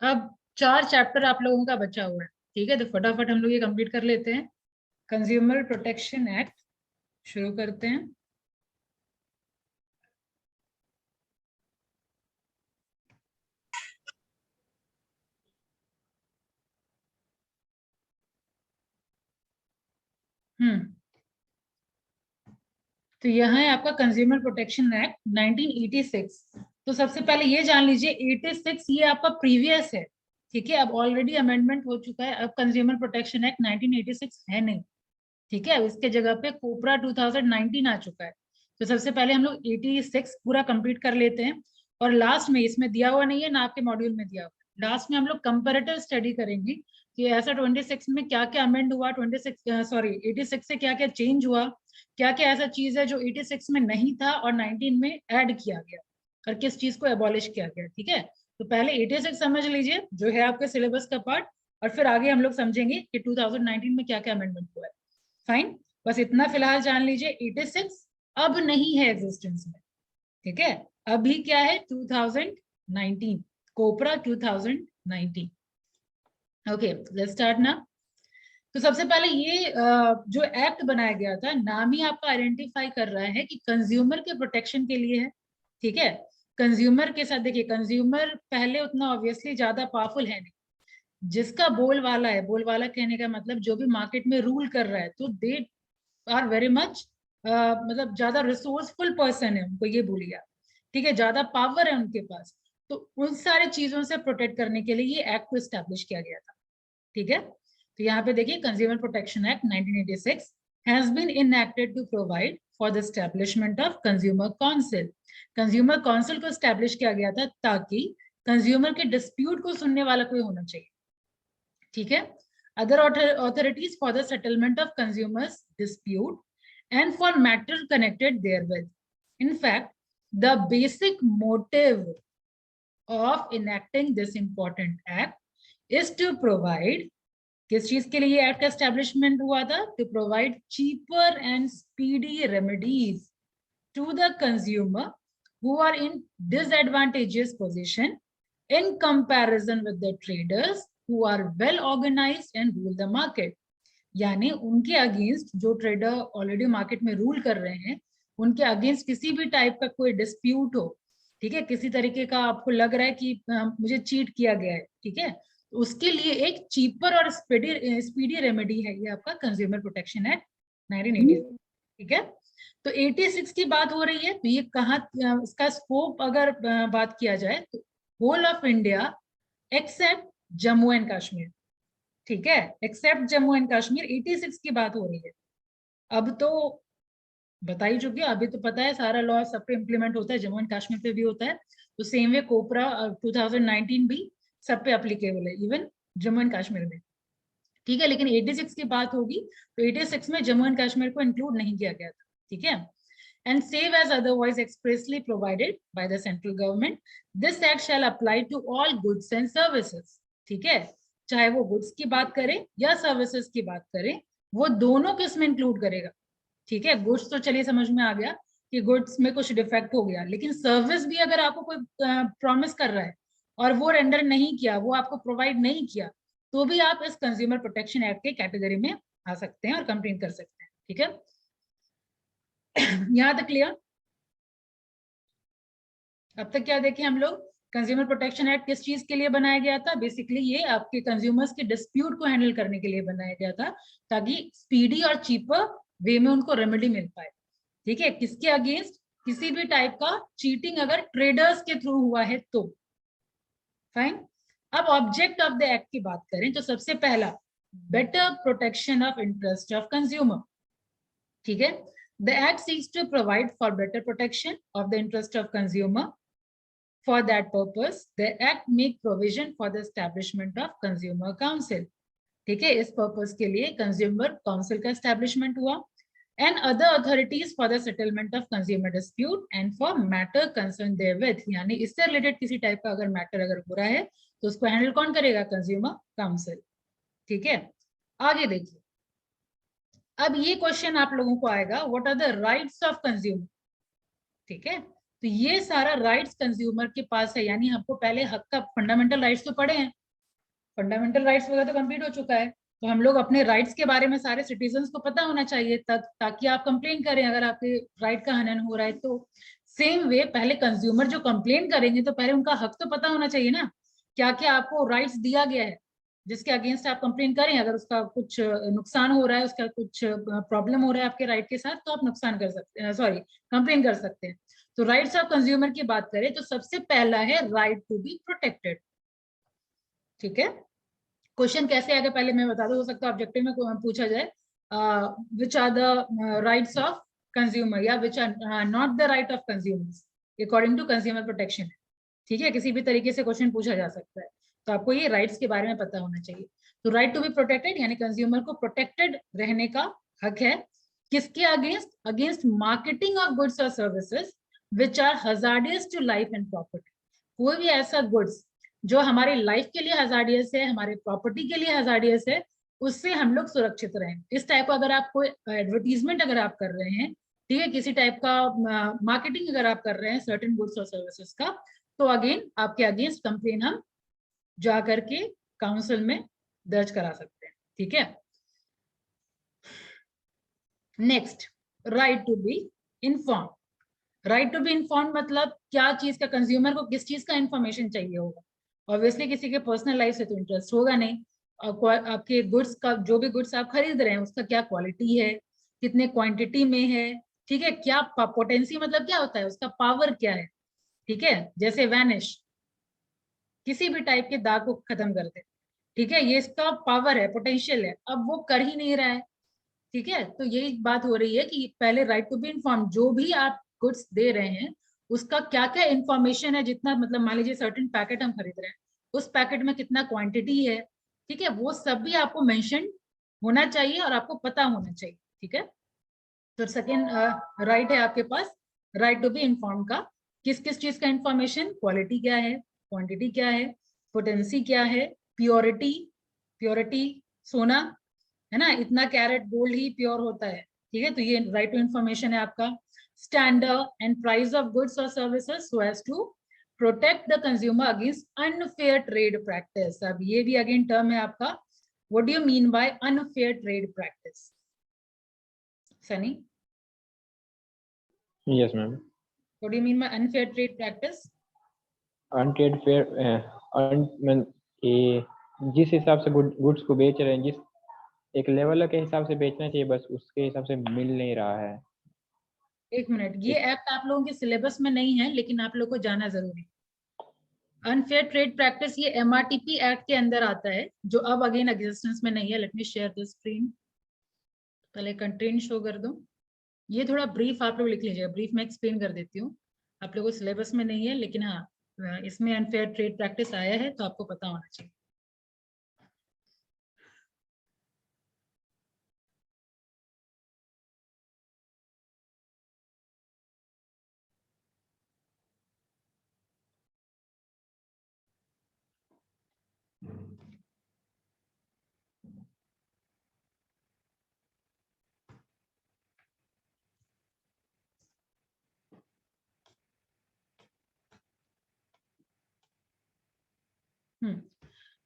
अब 4 चैप्टर आप लोगों का बचा हुआ है, ठीक है, तो फटाफट हम लोग ये कंप्लीट कर लेते हैं। कंज्यूमर प्रोटेक्शन एक्ट शुरू करते हैं। हम्म तो यह है आपका कंज्यूमर प्रोटेक्शन एक्ट 1986। तो सबसे पहले ये जान लीजिए 86 ये आपका प्रीवियस है, ठीक है। अब ऑलरेडी अमेंडमेंट हो चुका है, अब कंज्यूमर प्रोटेक्शन एक्ट 1986 है नहीं, ठीक है। इसके जगह पे कोपरा 2019 आ चुका है। तो सबसे पहले हम लोग 86 पूरा कंप्लीट कर लेते हैं। और लास्ट में, इसमें दिया हुआ नहीं है ना आपके मॉड्यूल में दिया हुआ, लास्ट में हम लोग कंपैरेटिव स्टडी करेंगे कि ऐसा 26 में क्या क्या अमेंड हुआ, 86 से क्या क्या चेंज हुआ, क्या क्या ऐसा चीज है जो 86 में नहीं था और 19 में ऐड किया गया, और किस चीज को एबॉलिश किया गया, ठीक है। तो पहले 86 समझ लीजिए जो है आपके सिलेबस का पार्ट, और फिर आगे हम लोग समझेंगे कि 2019 में क्या क्या अमेंडमेंट हुआ है। फाइन, बस इतना फिलहाल जान लीजिए, 86 अब नहीं है एग्जिस्टेंस में, ठीक है। अभी क्या है 2019, कोपरा 2019। ओके, लेट्स स्टार्ट ना। तो सबसे पहले ये जो एक्ट बनाया गया था, नाम ही आपका आइडेंटिफाई कर रहा है कि कंज्यूमर के प्रोटेक्शन के लिए है, ठीक है। कंज्यूमर के साथ देखिए, कंज्यूमर पहले उतना ऑब्वियसली ज्यादा पावरफुल है नहीं, जिसका बोलवाला है, बोलवाला कहने का मतलब जो भी मार्केट में रूल कर रहा है, तो दे आर वेरी मच, मतलब ज्यादा रिसोर्सफुल पर्सन है, उनको ये बोलिए आप, ठीक है, ज्यादा पावर है उनके पास। तो उन सारे चीजों से प्रोटेक्ट करने के लिए ये एक्ट को स्टैब्लिश किया गया था, ठीक है। तो यहाँ पे देखिए, consumer protection act 1986 has been enacted to provide for the establishment of consumer council. Consumer council को स्टैब्लिश किया गया था ताकि कंज्यूमर के डिस्प्यूट को सुनने वाला कोई होना चाहिए, ठीक है। Other authorities for the settlement of consumers dispute and for matters connected therewith. In fact, the basic motive of enacting this important act is to provide, किस चीज के लिए एक्ट का एस्टेब्लिशमेंट हुआ था, to provide cheaper and speedy remedies to the consumer who are in disadvantageous position in comparison with the traders who are well organized and rule the market. यानी उनके against जो ट्रेडर ऑलरेडी मार्केट में rule कर रहे हैं, उनके against किसी भी टाइप का कोई डिस्प्यूट हो, ठीक है, किसी तरीके का आपको लग रहा है कि मुझे चीट किया गया है, ठीक है, तो उसके लिए एक चीपर और स्पीडी रेमेडी है ये आपका कंज्यूमर प्रोटेक्शन एक्ट 1980, ठीक है। तो 86 की बात हो रही है, तो ये कहाँ, इसका स्कोप अगर बात किया जाए तो whole of India except Jammu and Kashmir, ठीक है, एक्सेप्ट जम्मू एंड कश्मीर 86 की बात हो रही है। अब तो बता ही चुकी है, अभी तो पता है सारा लॉ सब पे इम्प्लीमेंट होता है, जम्मू एंड कश्मीर पे भी होता है, तो सेम वे कोपरा 2019 भी सब पे अप्लीकेबल है, इवन जम्मू एंड कश्मीर में, ठीक है। लेकिन 86 की बात होगी तो 86 में जम्मू एंड कश्मीर को इंक्लूड नहीं किया गया था, ठीक है। And save as otherwise expressly provided by the central government, this act shall apply to all goods and services, ठीक है। चाहे वो गुड्स की बात करें या सर्विसेज की बात करें, वो दोनों को इसमें इंक्लूड करेगा, ठीक है। गुड्स तो चलिए समझ में आ गया कि गुड्स में कुछ डिफेक्ट हो गया, लेकिन सर्विस भी अगर आपको कोई प्रॉमिस कर रहा है और वो रेंडर नहीं किया, वो आपको प्रोवाइड नहीं किया, तो भी आप इस कंज्यूमर प्रोटेक्शन एक्ट के कैटेगरी में आ सकते हैं और कंप्लेन कर सकते हैं, ठीक है। यहाँ तक क्लियर? अब तक क्या देखे हम लोग, कंज्यूमर प्रोटेक्शन एक्ट किस चीज के लिए बनाया गया था, बेसिकली ये आपके कंज्यूमर्स के डिस्प्यूट को हैंडल करने के लिए बनाया गया था, ताकि स्पीडी और चीपर वे में उनको रेमेडी मिल पाए, ठीक है। किसके अगेंस्ट, किसी भी टाइप का चीटिंग अगर ट्रेडर्स के थ्रू हुआ है तो। फाइन, अब ऑब्जेक्ट ऑफ द एक्ट की बात करें तो सबसे पहला, better protection of interest of consumer, ठीक है। The act seeks to provide for better protection of the interest of consumer. For that purpose, the Act make provision for the establishment of Consumer Council. ठीक है, इस purpose के लिए consumer council का establishment हुआ, and other authorities for the settlement of consumer dispute and for matter concern therewith, यानी इससे related किसी टाइप का अगर मैटर अगर बुरा है तो उसको हैंडल कौन करेगा, कंज्यूमर काउंसिल, ठीक है। आगे देखिए, अब ये क्वेश्चन आप लोगों को आएगा, what are the rights of consumer, ठीक है। तो ये सारा राइट्स कंज्यूमर के पास है, यानी हमको पहले हक का फंडामेंटल राइट्स तो पढ़े हैं, फंडामेंटल राइट्स वगैरह तो कंप्लीट हो चुका है, तो हम लोग अपने राइट्स के बारे में सारे सिटीजन्स को पता होना चाहिए ताकि आप कंप्लेन करें अगर आपके राइट का हनन हो रहा है। तो सेम वे पहले कंज्यूमर जो कंप्लेन करेंगे तो पहले उनका हक तो पता होना चाहिए ना, क्या क्या आपको राइट्स दिया गया है जिसके अगेंस्ट आप कंप्लेन करें। अगर उसका कुछ नुकसान हो रहा है, उसका कुछ प्रॉब्लम हो रहा है आपके राइट के साथ, तो आप नुकसान कर सकते हैं, सॉरी कंप्लेन कर सकते हैं। तो राइट्स ऑफ कंज्यूमर की बात करें तो सबसे पहला है राइट टू बी प्रोटेक्टेड। ठीक है, क्वेश्चन कैसे आगे पहले मैं बता दूं, हो सकता है ऑब्जेक्टिव में पूछा जाए which are the rights of consumer या which are not the right of consumers according to consumer protection. ठीक है, किसी भी तरीके से क्वेश्चन पूछा जा सकता है, तो आपको ये राइट्स के बारे में पता होना चाहिए। तो राइट टू बी प्रोटेक्टेड यानी कंज्यूमर को प्रोटेक्टेड रहने का हक है। किसके against? Against marketing of goods और services which are hazardous to life and property. कोई भी ऐसा गुड्स जो हमारी लाइफ के लिए हजार्डियस है, हमारे प्रॉपर्टी के लिए हजार्डियस है, उससे हम लोग सुरक्षित रहें। इस टाइप का अगर आप कोई एडवर्टीजमेंट अगर आप कर रहे हैं, ठीक है, किसी टाइप का मार्केटिंग अगर आप कर रहे हैं सर्टेन गुड्स और सर्विसेज का, तो अगेन आपके अगेंस्ट कंप्लेन हम जा करके काउंसिल में दर्ज करा सकते हैं। ठीक है, next right to be inform. Right to be inform मतलब क्या चीज का, कंज्यूमर को किस चीज का इंफॉर्मेशन चाहिए होगा। ऑब्वियसली किसी के पर्सनल लाइफ से तो इंटरेस्ट होगा नहीं, आपके गुड्स का, जो भी गुड्स आप खरीद रहे हैं उसका क्या क्वालिटी है, कितने क्वांटिटी में है, ठीक है, क्या पोटेंसी मतलब क्या होता है, उसका पावर क्या है। ठीक है, जैसे वैनिश, किसी भी टाइप के दाग को खत्म कर दे, ठीक है, ये इसका पावर है, पोटेंशियल है, अब वो कर ही नहीं रहा है। ठीक है, तो यही बात हो रही है कि पहले राइट टू बी इन्फॉर्म, जो भी आप गुड्स दे रहे हैं उसका क्या क्या इंफॉर्मेशन है, जितना मतलब मान लीजिए सर्टेन पैकेट हम खरीद रहे हैं, उस पैकेट में कितना क्वांटिटी है, ठीक है, वो सब भी आपको मेंशन होना चाहिए और आपको पता होना चाहिए। ठीक है, तो सेकेंड राइट है आपके पास, राइट टू बी इन्फॉर्म का, किस किस चीज का इंफॉर्मेशन, क्वालिटी क्या है, क्वांटिटी क्या है, पोटेंसी क्या है, प्योरिटी, प्योरिटी सोना है ना, इतना कैरेट गोल्ड ही प्योर होता है। ठीक है, तो ये राइट टू इंफॉर्मेशन है आपका। Standard and price of goods और services so as to protect the consumer against unfair trade practice. अब ये भी अगेन टर्म है आपका, what do you mean by unfair trade practice? Sunny, yes ma'am. What do you mean by unfair trade practice? Untrade fair ये जिस हिसाब से goods को बेच रहे हैं, जिस एक लेवल के हिसाब से बेचना चाहिए, बस उसके हिसाब से मिल नहीं रहा है। एक मिनट, ये एक्ट आप लोगों के सिलेबस में नहीं है लेकिन आप लोगों को जाना जरूरी। अनफेयर ट्रेड प्रैक्टिस ये MRTP एक्ट के अंदर आता है, जो अब अगेन एग्जिस्टेंस में नहीं है। Let me share the screen, पहले कंटेंट शो कर दूं। ये थोड़ा ब्रीफ आप लोग लिख लीजिएगा, ब्रीफ में एक्सप्लेन कर देती हूँ। आप लोगों को सिलेबस में नहीं है लेकिन हाँ इसमें अनफेयर ट्रेड प्रैक्टिस आया है तो आपको पता होना चाहिए।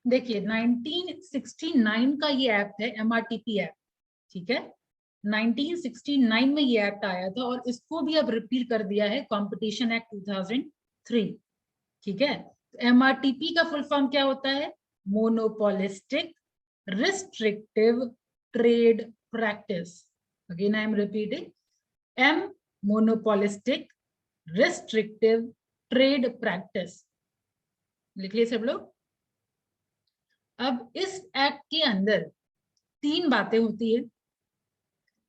देखिए 1969 का ये एक्ट है, MRTP एक्ट। ठीक है, 1969 में ये एक्ट आया था और इसको भी अब रिपील कर दिया है कंपटीशन एक्ट 2003। ठीक है, MRTP का फुल फॉर्म क्या होता है? Monopolistic restrictive trade practice. Again I am repeating, M monopolistic restrictive trade practice. लिख लिए सब लोग। अब इस एक्ट के अंदर तीन बातें होती है।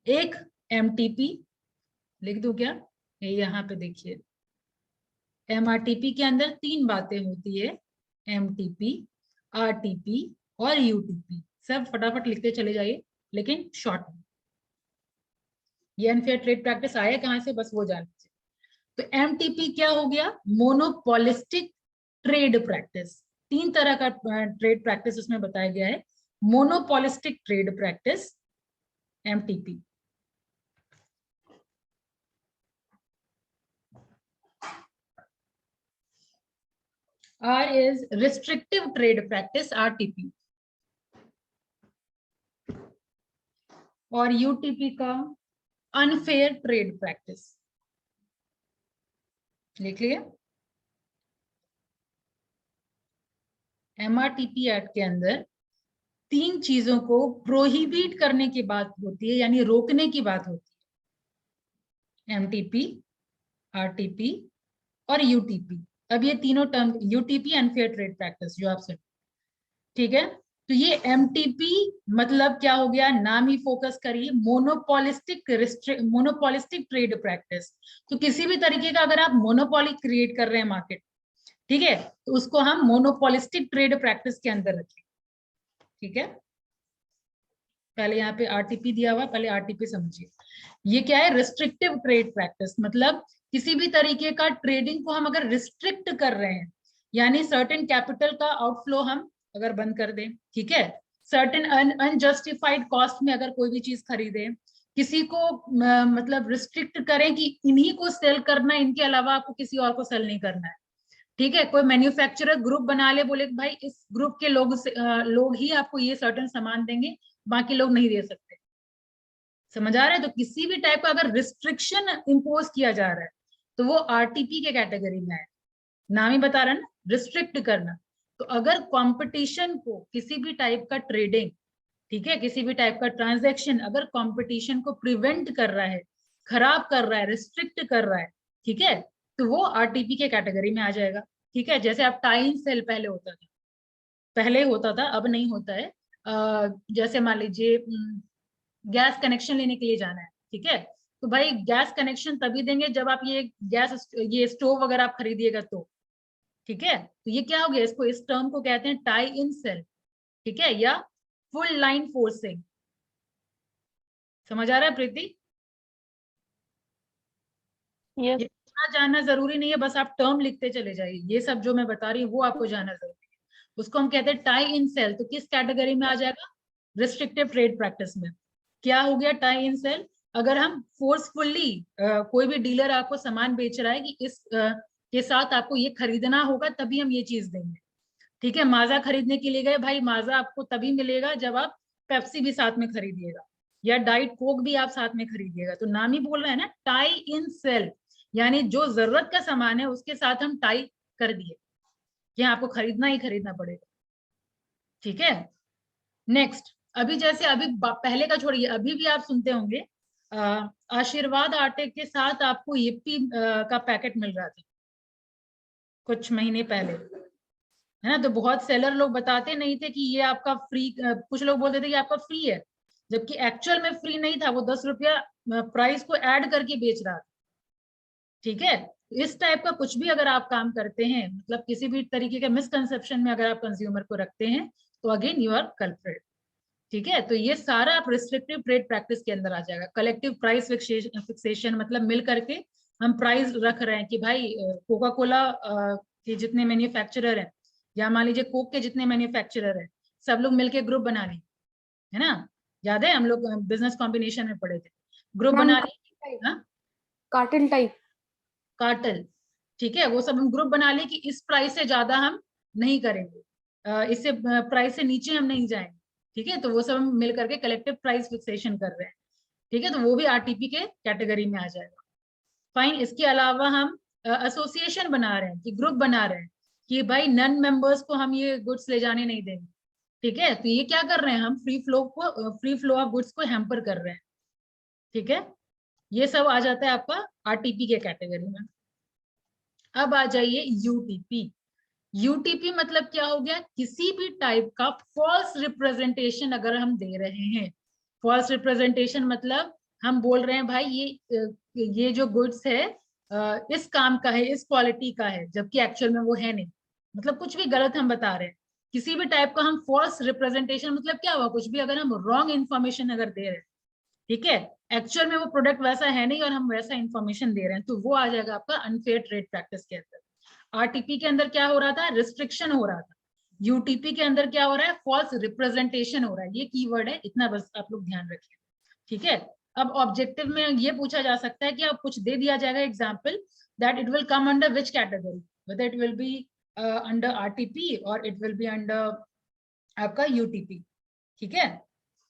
एक MTP, लिख दूं क्या? ये यहाँ पे देखिए, MRTP के अंदर तीन बातें होती है, MTP, RTP और UTP। सब फटाफट लिखते चले जाइए लेकिन शॉर्ट में। ये अनफेयर ट्रेड प्रैक्टिस आया कहां से, बस वो जान लीजिए। तो MTP क्या हो गया? Monopolistic trade practice. तीन तरह का ट्रेड प्रैक्टिस उसमें बताया गया है। Monopolistic trade practice MTP। R is restrictive trade practice, RTP, और UTP का अनफेयर ट्रेड प्रैक्टिस। लिख लिया। MRTP एक्ट के अंदर 3 चीजों को प्रोहिबिट करने की बात होती है, यानी रोकने की बात होती है, MTP, RTP और UTP। अब ये तीनों term, UTP unfair trade practice जो आपसे, ठीक है। तो ये MTP मतलब क्या हो गया, नाम ही फोकस करिए, मोनोपोलिस्टिक ट्रेड प्रैक्टिस। तो किसी भी तरीके का अगर आप मोनोपोली क्रिएट कर रहे हैं मार्केट, ठीक है, तो उसको हम मोनोपोलिस्टिक ट्रेड प्रैक्टिस के अंदर रखें, ठीक है। पहले यहाँ पे RTP दिया हुआ, पहले RTP समझिए। ये क्या है, रिस्ट्रिक्टिव ट्रेड प्रैक्टिस, मतलब किसी भी तरीके का ट्रेडिंग को हम अगर रिस्ट्रिक्ट कर रहे हैं, यानी सर्टेन कैपिटल का आउटफ्लो हम अगर बंद कर दें, ठीक है, सर्टेन अनजस्टिफाइड कॉस्ट में अगर कोई भी चीज खरीदे, किसी को मतलब रिस्ट्रिक्ट करें कि इन्हीं को सेल करना है, इनके अलावा आपको किसी और को सेल नहीं करना है, ठीक है। कोई मैन्युफैक्चरर ग्रुप बना ले, बोले कि भाई इस ग्रुप के लोग ही आपको ये सर्टेन सामान देंगे, बाकी लोग नहीं दे सकते। समझ आ रहा है? तो किसी भी टाइप का अगर रिस्ट्रिक्शन इंपोज किया जा रहा है तो वो RTP के कैटेगरी में है। नाम ही बता रहा है ना, रिस्ट्रिक्ट करना। तो अगर कंपटीशन को, किसी भी टाइप का ट्रेडिंग, ठीक है, किसी भी टाइप का ट्रांजैक्शन अगर कंपटीशन को प्रिवेंट कर रहा है, खराब कर रहा है, रिस्ट्रिक्ट कर रहा है, ठीक है, तो वो RTP के कैटेगरी में आ जाएगा, ठीक है। जैसे आप टाई इन सेल पहले होता था, अब नहीं होता है। जैसे मान लीजिए गैस कनेक्शन लेने के लिए जाना है, ठीक है, तो भाई गैस कनेक्शन तभी देंगे जब आप ये स्टोव वगैरह आप खरीदिएगा तो, ठीक है। तो ये क्या हो गया, इसको, इस टर्म को कहते हैं टाई इन सेल, ठीक है, या फुल लाइन फोर्सिंग। समझ आ रहा है प्रीति? यस। ये इतना जानना जरूरी नहीं है, बस आप टर्म लिखते चले जाइए, ये सब जो मैं बता रही हूँ वो आपको जानना जरूरी है। उसको हम कहते हैं टाई इन सेल। तो किस कैटेगरी में आ जाएगा, रिस्ट्रिक्टिव ट्रेड प्रैक्टिस में। क्या हो गया टाई इन सेल, अगर हम फोर्सफुल्ली, कोई भी डीलर आपको सामान बेच रहा है कि इस के साथ आपको ये खरीदना होगा तभी हम ये चीज देंगे, ठीक है। माजा खरीदने के लिए गए, भाई माजा आपको तभी मिलेगा जब आप पेप्सी भी साथ में खरीदिएगा, या डाइट कोक भी आप साथ में खरीदिएगा। तो नाम ही बोल रहे हैं ना, टाई इन सेल, यानी जो जरूरत का सामान है उसके साथ हम टाई कर दिए कि आपको खरीदना ही खरीदना पड़ेगा, ठीक है। नेक्स्ट, अभी जैसे अभी पहले का छोड़िए, अभी भी आप सुनते होंगे आशीर्वाद आटे के साथ आपको yippee का पैकेट मिल रहा था कुछ महीने पहले, है ना। तो बहुत सेलर लोग बताते नहीं थे कि ये आपका फ्री, कुछ लोग बोलते थे कि आपका फ्री है, जबकि एक्चुअल में फ्री नहीं था, वो 10 रुपया प्राइस को ऐड करके बेच रहा था, ठीक है। इस टाइप का कुछ भी अगर आप काम करते हैं, मतलब किसी भी तरीके के मिसकंसेप्शन में अगर आप कंज्यूमर को रखते हैं, तो अगेन यू आर कल्प्रेट, ठीक है। तो ये सारा आप रिस्ट्रिक्टिव ट्रेड प्रैक्टिस के अंदर आ जाएगा। कलेक्टिव प्राइस फिक्सेशन मतलब मिल करके हम प्राइस रख रहे हैं कि भाई कोका कोला के जितने मैन्युफैक्चरर हैं, या मान लीजिए कोक के जितने मैन्युफैक्चरर हैं, सब लोग मिलके ग्रुप बना लें, है ना। याद है हम लोग बिजनेस कॉम्बिनेशन में पढ़े थे, ग्रुप बना लें, कार्टेल टाइप, कार्टेल, ठीक है। वो सब हम ग्रुप बना ले कि इस प्राइस से ज्यादा हम नहीं करेंगे, इससे प्राइस से नीचे हम नहीं जाएंगे, ठीक है। तो वो सब हम मिल करके कलेक्टिव प्राइस फिक्सेशन कर रहे हैं, ठीक है। तो वो भी RTP के कैटेगरी में आ जाएगा। फाइन। इसके अलावा हम एसोसिएशन बना रहे हैं कि ग्रुप बना रहे हैं कि भाई नन मेंबर्स को हम ये गुड्स ले जाने नहीं देंगे, ठीक है। तो ये क्या कर रहे हैं, हम फ्री फ्लो ऑफ गुड्स को हैम्पर कर रहे हैं, ठीक है। ये सब आ जाता है आपका RTP के कैटेगरी में। अब आ जाइए UTP। UTP मतलब क्या हो गया, किसी भी टाइप का फॉल्स रिप्रेजेंटेशन अगर हम दे रहे हैं। फॉल्स रिप्रेजेंटेशन मतलब हम बोल रहे हैं भाई ये जो गुड्स है इस काम का है, इस क्वालिटी का है, जबकि एक्चुअल में वो है नहीं, मतलब कुछ भी गलत हम बता रहे हैं। किसी भी टाइप का हम फॉल्स रिप्रेजेंटेशन मतलब क्या हुआ, कुछ भी अगर हम रॉन्ग इन्फॉर्मेशन अगर दे रहे हैं, ठीक है, एक्चुअल में वो प्रोडक्ट वैसा है नहीं और हम वैसा इन्फॉर्मेशन दे रहे हैं, तो वो आ जाएगा आपका अनफेयर ट्रेड प्रैक्टिस के अंदर। RTP के अंदर क्या हो रहा था, रिस्ट्रिक्शन हो रहा था। UTP के अंदर क्या हो रहा है, फॉल्स रिप्रेजेंटेशन हो रहा है। ये कीवर्ड है, इतना बस आप लोग ध्यान रखिए, ठीक है। अब ऑब्जेक्टिव में ये पूछा जा सकता है कि अब कुछ दे दिया जाएगा example that it will come under which category, whether it will be under RTP और इट विल बी अंडर आपका यूटीपी। ठीक है,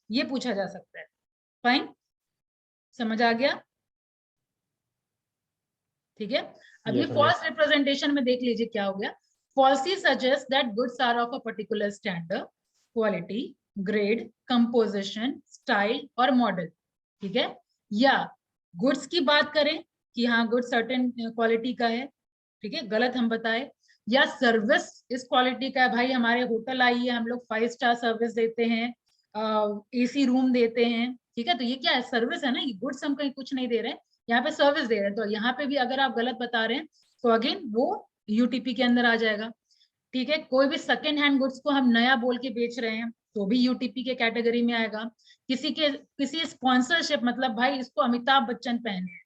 ये पूछा जा सकता है। फाइन, समझ आ गया? ठीक है, अब ये Yes, ma'am. फॉल्स रिप्रेजेंटेशन में देख लीजिए क्या हो गया। Falsely suggest that goods are of a particular standard, quality, grade, composition, style और मॉडल। ठीक है, या गुड्स की बात करें कि हाँ गुड्स सर्टेन क्वालिटी का है, ठीक है, गलत हम बताए। या सर्विस इस क्वालिटी का है, भाई हमारे होटल आइए हम लोग 5 स्टार सर्विस देते हैं, एसी रूम देते हैं। ठीक है, तो ये क्या है, सर्विस है ना, ये गुड्स हम कहीं कुछ नहीं दे रहे हैं, यहाँ पे सर्विस दे रहे हैं। तो यहाँ पे भी अगर आप गलत बता रहे हैं तो अगेन वो यूटीपी के अंदर आ जाएगा। ठीक है, कोई भी सेकेंड हैंड गुड्स को हम नया बोल के बेच रहे हैं तो भी यूटीपी के कैटेगरी में आएगा। किसी स्पॉन्सरशिप, मतलब भाई इसको अमिताभ बच्चन पहने हैं,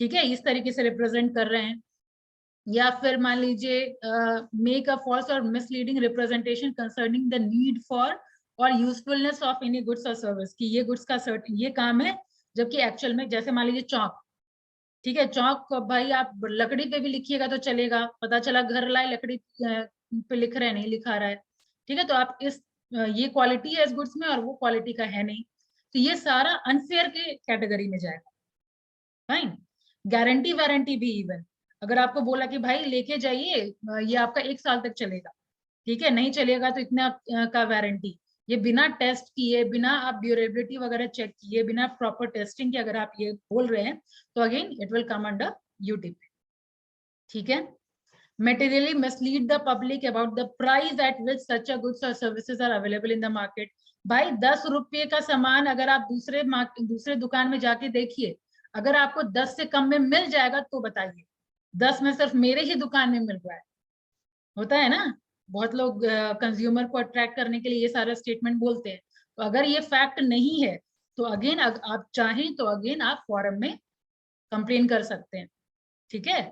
ठीक है, इस तरीके से रिप्रेजेंट कर रहे हैं। या फिर मान लीजिए मेक अ फॉल्स और misleading representation concerning the need for और यूजफुलनेस ऑफ एनी गुड्स और सर्विस, कि ये गुड्स का सर्टेन ये काम है, जबकि एक्चुअल में, जैसे मान लीजिए चौक, ठीक है, चौक भाई आप लकड़ी पे भी लिखिएगा तो चलेगा, पता चला घर लाए लकड़ी पे लिख रहे हैं, नहीं लिखा रहा है। ठीक है, तो आप ये क्वालिटी है इस गुड्स में और वो क्वालिटी का है नहीं, तो ये सारा अनफेयर के कैटेगरी में जाएगा। फाइन, गारंटी वारंटी भी इवन, अगर आपको बोला कि भाई लेके जाइए ये आपका 1 साल तक चलेगा, ठीक है, नहीं चलेगा तो इतना का वारंटी, ये बिना टेस्ट किए, बिना आप ड्यूरेबिलिटी वगैरह चेक किए, बिना प्रॉपर टेस्टिंग के अगर आप ये बोल रहे हैं तो again it will come under UTP. ठीक है, materially mislead the public about the price at which such a goods or services are available in the market। भाई 10 रुपये का सामान अगर आप दूसरे दुकान में जाके देखिए, अगर आपको 10 से कम में मिल जाएगा तो बताइए, 10 में सिर्फ मेरे ही दुकान में मिल रहा है। होता है ना, बहुत लोग कंज्यूमर को अट्रैक्ट करने के लिए ये सारा स्टेटमेंट बोलते हैं। तो अगर ये फैक्ट नहीं है तो अगेन आप चाहें तो अगेन आप फॉरम में कंप्लेन कर सकते हैं। ठीक है,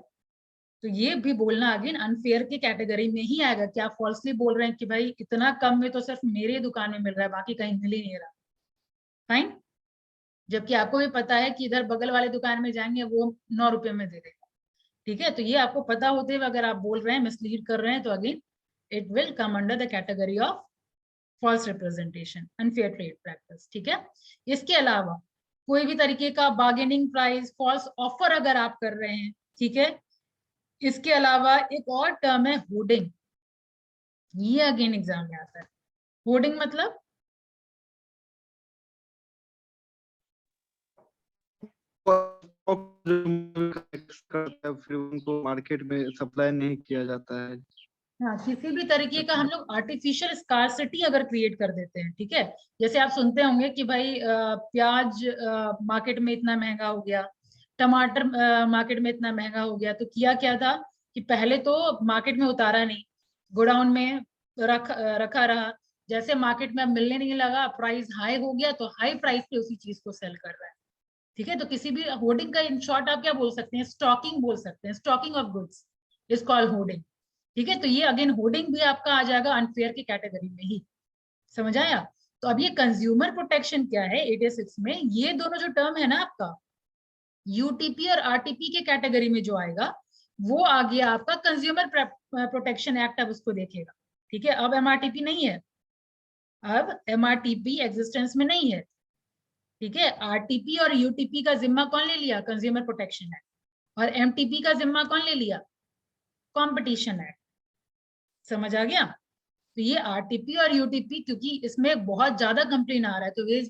तो ये भी बोलना अगेन अनफेयर की कैटेगरी में ही आएगा कि आप फॉल्सली बोल रहे हैं कि भाई इतना कम में तो सिर्फ मेरे दुकान में मिल रहा है, बाकी कहीं मिल ही नहीं रहा। फाइन, जबकि आपको भी पता है कि इधर बगल वाले दुकान में जाएंगे वो 9 रुपए में दे देगा। ठीक है, तो ये आपको पता होते हुए अगर आप बोल रहे हैं, मिसलीड कर रहे हैं, तो again it will come under the category of false representation, unfair trade practice. ठीक है, इसके अलावा कोई भी तरीके का बार्गेनिंग प्राइस, फॉल्स ऑफर अगर आप कर रहे हैं, ठीक है, इसके अलावा एक और टर्म है होर्डिंग, ये अगेन एग्जाम में आता है। होर्डिंग मतलब करता है, फिर उनको मार्केट में सप्लाई नहीं किया जाता है। हाँ, किसी भी तरीके का हम लोग आर्टिफिशियल स्कार्सिटी अगर क्रिएट कर देते हैं, ठीक है, जैसे आप सुनते होंगे कि भाई प्याज मार्केट में इतना महंगा हो गया, टमाटर मार्केट में इतना महंगा हो गया, तो किया क्या था कि पहले तो मार्केट में उतारा नहीं, गोडाउन में रखा रहा, जैसे मार्केट में अब मिलने नहीं लगा, प्राइस हाई हो गया, तो हाई प्राइस पे उसी चीज को सेल कर रहा है। ठीक है, तो किसी भी होर्डिंग का इन शॉर्ट आप क्या बोल सकते हैं, स्टॉकिंग बोल सकते हैं, stocking of goods is called hoarding. ठीक है, तो ये अगेन होर्डिंग भी आपका आ जाएगा अनफेयर की कैटेगरी में ही। समझ आया? तो अब ये कंज्यूमर प्रोटेक्शन क्या है 86 में, ये दोनों जो टर्म है ना आपका, यूटीपी और आरटीपी के कैटेगरी में जो आएगा वो आ गया आपका कंज्यूमर प्रोटेक्शन एक्ट। अब उसको देखेगा, ठीक है, अब एमआरटीपी नहीं है, अब एमआरटीपी एग्जिस्टेंस में नहीं है। ठीक है, आरटीपी और यूटीपी का जिम्मा कौन ले लिया, कंज्यूमर प्रोटेक्शन एक्ट, और एमटीपी का जिम्मा कौन ले लिया, कंपटीशन एक्ट। समझ आ गया? तो ये आरटीपी और यूटीपी, क्योंकि इसमें बहुत ज्यादा कंप्लेन आ रहा है, तो ये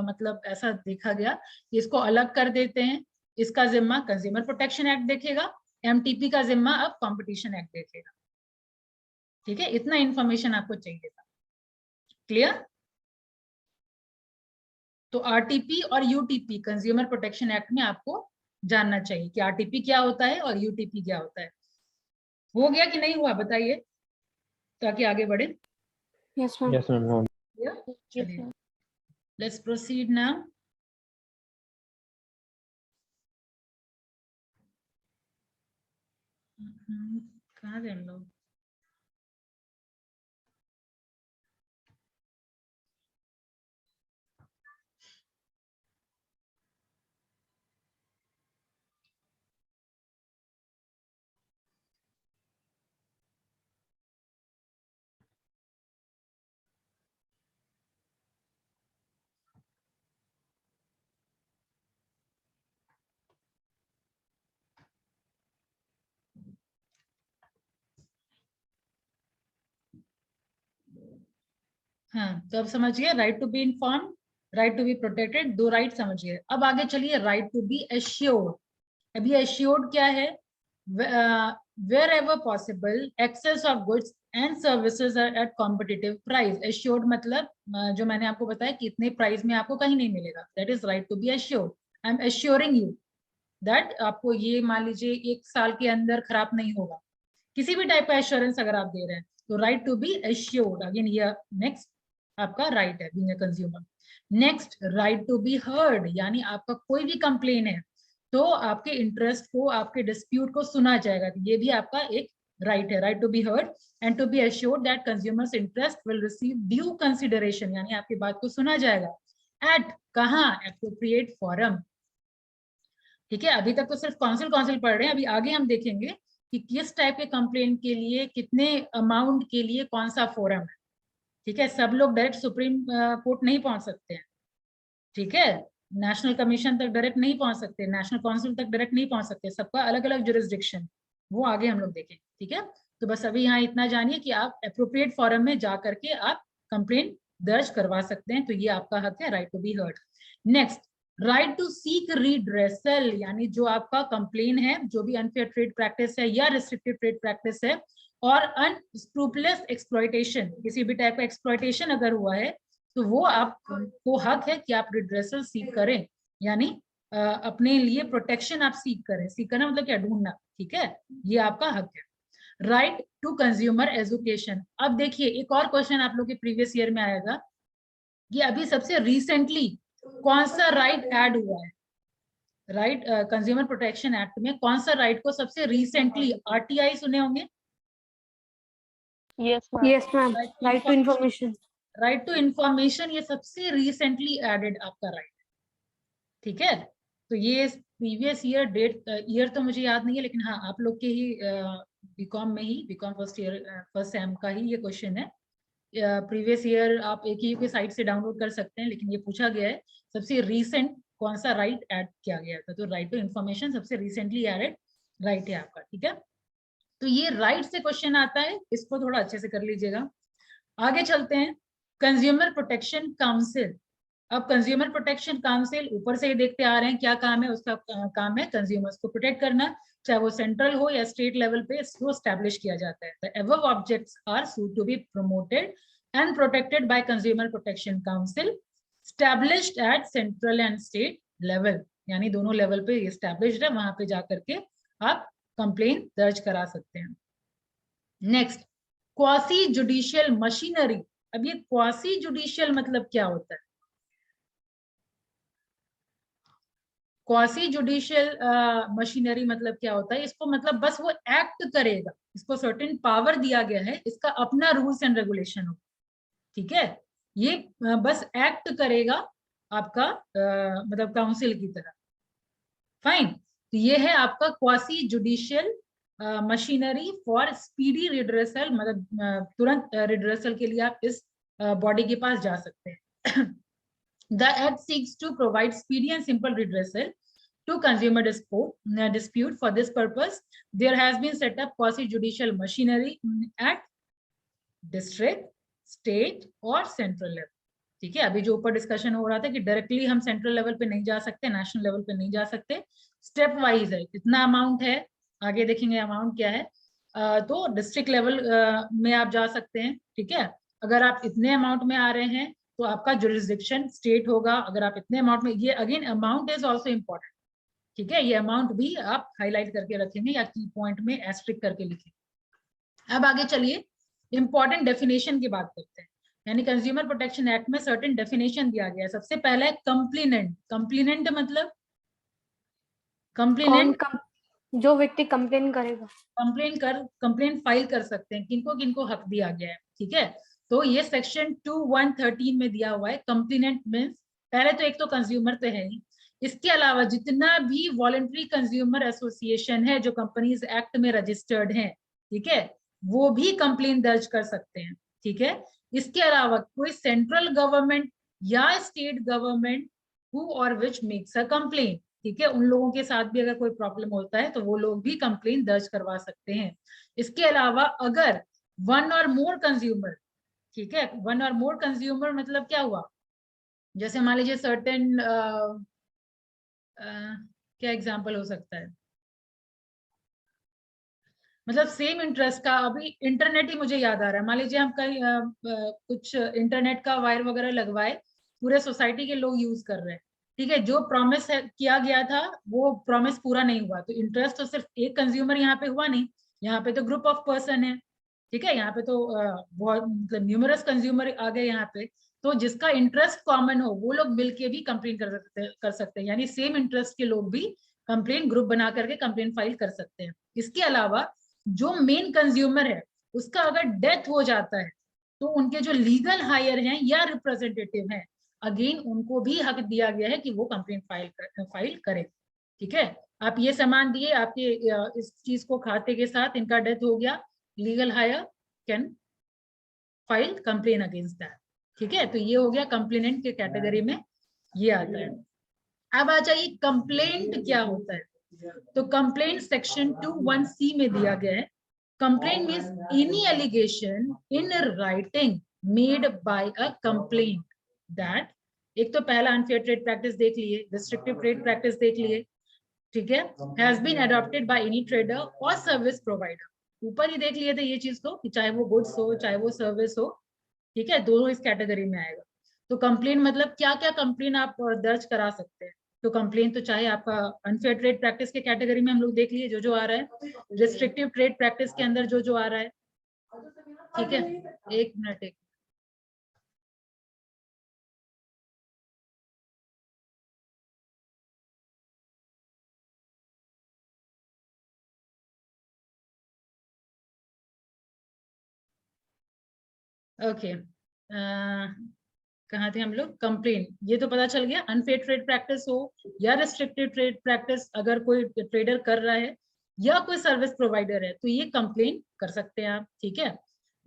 मतलब ऐसा देखा गया कि इसको अलग कर देते हैं, इसका जिम्मा कंज्यूमर प्रोटेक्शन एक्ट देखेगा, एमटीपी का जिम्मा अब कंपटीशन एक्ट देखेगा। ठीक है, इतना इंफॉर्मेशन आपको चाहिए था। क्लियर? तो आरटीपी और यूटीपी कंज्यूमर प्रोटेक्शन एक्ट में आपको जानना चाहिए कि आरटीपी क्या होता है और यूटीपी क्या होता है। हो गया कि नहीं हुआ बताइए, ताकि आगे बढ़े। Yes, ma'am. Yes, ma'am. Yes, चलिए, ma'am. Let's proceed now. कहाँ गए हम लोग? हाँ, तो अब समझिए right to be inform, right to be protected, दो राइट समझिए। अब आगे चलिए राइट टू बी एश्योर्ड। अभी एश्योर्ड क्या है? Wherever possible access of goods and services at competitive price. Assured मतलब जो मैंने आपको बताया कि इतने प्राइस में आपको कहीं नहीं मिलेगा, that is right to be assured. I am assuring you that आपको ये मान लीजिए 1 साल के अंदर खराब नहीं होगा, किसी भी टाइप का एश्योरेंस अगर आप दे रहे हैं तो right to be assured. Again ये नेक्स्ट आपका राइट है being a consumer. Next right to be heard, यानी आपका कोई भी कंप्लेन है तो आपके इंटरेस्ट को, आपके डिस्प्यूट को सुना जाएगा, तो ये भी आपका एक राइट है, right to be heard and to be assured that consumers interest will receive due consideration, यानी आपकी बात को सुना जाएगा एट कहाँ? Appropriate forum. ठीक है, अभी तक तो सिर्फ काउंसिल पढ़ रहे हैं, अभी आगे हम देखेंगे कि किस टाइप के कंप्लेंट के लिए, कितने अमाउंट के लिए कौन सा फोरम है। ठीक है, सब लोग डायरेक्ट सुप्रीम कोर्ट नहीं पहुंच सकते हैं। ठीक है, नेशनल कमीशन तक डायरेक्ट नहीं पहुंच सकते, नेशनल काउंसिल तक डायरेक्ट नहीं पहुंच सकते, सबका अलग अलग जुरिस्डिक्शन, वो आगे हम लोग देखेंगे। ठीक है, तो बस अभी यहाँ इतना जानिए कि आप एप्रोप्रिएट फोरम में जा करके आप कंप्लेंट दर्ज करवा सकते हैं, तो ये आपका हक है, right to be heard. Next right to seek redressal, यानी जो आपका कंप्लेन है, जो भी अनफेयर ट्रेड प्रैक्टिस है या रिस्ट्रिक्टेड ट्रेड प्रैक्टिस है और अनस्क्रूपलेस एक्सप्लॉयटेशन, किसी भी टाइप का एक्सप्लॉयटेशन अगर हुआ है तो वो आपको हक है कि आप रिड्रेसल सीक करें, यानी अपने लिए प्रोटेक्शन आप सीक करें। सीक करना मतलब क्या? ढूंढना। ठीक है, ये आपका हक है। Right to consumer education. अब देखिए एक और क्वेश्चन आप लोग के प्रीवियस ईयर में आएगा कि अभी सबसे रिसेंटली कौन सा राइट ऐड हुआ है? राइट कंज्यूमर प्रोटेक्शन एक्ट में कौन सा राइट को सबसे रिसेंटली, आरटीआई सुने होंगे? Yes, ma'am. Right to information. Right to information, ये सबसे रिसेंटली एडेड आपका राइट। ठीक है, तो ये प्रीवियस ईयर डेट ईयर तो मुझे याद नहीं है, लेकिन हाँ आप लोग के ही बीकॉम में ही, BCom first year first sem का ही ये क्वेश्चन है। प्रीवियस ईयर आप एक ही के साइट से डाउनलोड कर सकते हैं, लेकिन ये पूछा गया है सबसे रीसेंट कौन सा राइट ऐड किया गया था, तो राइट टू इंफॉर्मेशन सबसे रिसेंटली एडेड राइट है आपका। ठीक है, तो ये राइट से क्वेश्चन आता है, इसको थोड़ा अच्छे से कर लीजिएगा। आगे चलते हैं, कंज्यूमर प्रोटेक्शन काउंसिल। अब कंज्यूमर प्रोटेक्शन काउंसिल ऊपर से ही देखते आ रहे हैं क्या काम है, उसका काम है कंज्यूमर्स को प्रोटेक्ट करना, चाहे वो सेंट्रल हो या स्टेट लेवल पे इसको स्टैब्लिश किया जाता है। The above objects are sought to be promoted and protected by consumer protection council established at central and state level, यानी दोनों लेवल पे एस्टैब्लिश्ड है, वहां पे जाकर के आप कंप्लेन दर्ज करा सकते हैं। Next quasi judicial machinery. अब ये क्वासी जुडिशियल मतलब क्या होता है? क्वासी जुडिशियल मशीनरी मतलब क्या होता है? इसको मतलब बस वो एक्ट करेगा, इसको सर्टेन पावर दिया गया है, इसका अपना रूल्स एंड रेगुलेशन हो। ठीक है, ये बस एक्ट करेगा आपका मतलब काउंसिल की तरह। फाइन, तो ये है आपका quasi judicial machinery for speedy redressal, मतलब तुरंत रिड्रेसल के लिए आप इस बॉडी के पास जा सकते हैं। The Act seeks to provide speedy and simple redressal to consumer dispute. For this purpose, there has been set up quasi-judicial machinery at district, state और central level. ठीक है, अभी जो ऊपर डिस्कशन हो रहा था कि डायरेक्टली हम सेंट्रल लेवल पे नहीं जा सकते, नेशनल लेवल पे नहीं जा सकते, स्टेप वाइज है, कितना अमाउंट है आगे देखेंगे अमाउंट क्या है। तो डिस्ट्रिक्ट लेवल में आप जा सकते हैं। ठीक है, अगर आप इतने अमाउंट में आ रहे हैं तो आपका जुरिस्डिक्शन स्टेट होगा। अगर आप इतने अमाउंट में, ये again amount is also important. ठीक है, ये अमाउंट भी आप हाईलाइट करके रखेंगे या की पॉइंट में एस्ट्रिक करके लिखेंगे। अब आगे चलिए इंपॉर्टेंट डेफिनेशन की बात करते हैं, यानी कंज्यूमर प्रोटेक्शन एक्ट में सर्टेन डेफिनेशन दिया गया है। सबसे पहला है कंप्लेनेंट। कंप्लेनेंट मतलब कंप्लेनेंट जो व्यक्ति कंप्लेन करेगा, कंप्लेन फाइल कर सकते हैं, किनको किनको हक दिया गया है। ठीक है, तो ये सेक्शन 2113 में दिया हुआ है। कंप्लेनेंट मींस पहले तो एक तो कंज्यूमर तो है ही, इसके अलावा जितना भी वॉलंटरी कंज्यूमर एसोसिएशन है जो कंपनीज एक्ट में रजिस्टर्ड हैं, ठीक है, वो भी कंप्लेन दर्ज कर सकते हैं। ठीक है, इसके अलावा कोई सेंट्रल गवर्नमेंट या स्टेट गवर्नमेंट हु और विच मेक्स अ कंप्लेन, ठीक है, उन लोगों के साथ भी अगर कोई प्रॉब्लम होता है तो वो लोग भी कंप्लेन दर्ज करवा सकते हैं। इसके अलावा अगर वन और मोर कंज्यूमर, ठीक है, वन और मोर कंज्यूमर मतलब क्या हुआ, जैसे मान लीजिए सर्टेन क्या एग्जांपल हो सकता है, मतलब सेम इंटरेस्ट का, अभी इंटरनेट ही मुझे याद आ रहा है, मान लीजिए हम कहीं कुछ इंटरनेट का वायर वगैरह लगवाए, पूरे सोसाइटी के लोग यूज कर रहे हैं, ठीक है, जो प्रॉमिस किया गया था वो प्रॉमिस पूरा नहीं हुआ, तो इंटरेस्ट तो सिर्फ एक कंज्यूमर यहाँ पे हुआ नहीं, यहाँ पे तो ग्रुप ऑफ पर्सन है, ठीक है, यहाँ पे तो बहुत मतलब न्यूमरस कंज्यूमर आ गए यहाँ पे, तो जिसका इंटरेस्ट कॉमन हो वो लोग मिलके भी कंप्लेन कर सकते हैं, यानी सेम इंटरेस्ट के लोग भी कंप्लेन ग्रुप बना करके कंप्लेन फाइल कर सकते हैं। इसके अलावा जो मेन कंज्यूमर है उसका अगर डेथ हो जाता है तो उनके जो लीगल हायर हैं या रिप्रेजेंटेटिव हैं, अगेन उनको भी हक दिया गया है कि वो कंप्लेन फाइल करे, ठीक है। आप ये सामान दिए, आपके इस चीज को खाते के साथ इनका डेथ हो गया, legal higher can file complain against that, ठीक है, तो ये हो गया कंप्लेनेंट के कैटेगरी में ये आता है। अब आ जाइए कंप्लेंट क्या होता है, तो कंप्लेंट सेक्शन 21C में दिया गया है, complaint means any allegation in writing made by a complaint that, एक तो पहला अनफेयर ट्रेड प्रैक्टिस देख लिए, रिस्ट्रिक्टिव ट्रेड प्रैक्टिस देख लिए, ठीक है, has been adopted by any trader और सर्विस प्रोवाइडर, ऊपर ही देख लिए थे ये चीज को कि चाहे वो गुड्स हो चाहे वो सर्विस हो, ठीक है, दोनों इस कैटेगरी में आएगा। तो कंप्लेन मतलब क्या क्या कंप्लेन आप दर्ज करा सकते हैं, तो कंप्लेन तो चाहे आपका अनफेयर ट्रेड प्रैक्टिस के कैटेगरी में हम लोग देख लिए जो आ रहा है, रिस्ट्रिक्टिव ट्रेड प्रैक्टिस के अंदर जो आ रहा है, ठीक है, एक मिनट ओके, कहाँ थे हम लोग, कंप्लेन, ये तो पता चल गया, अनफेयर ट्रेड प्रैक्टिस हो या रिस्ट्रिक्टेड ट्रेड प्रैक्टिस अगर कोई ट्रेडर कर रहा है या कोई सर्विस प्रोवाइडर है तो ये कंप्लेन कर सकते हैं आप, ठीक है।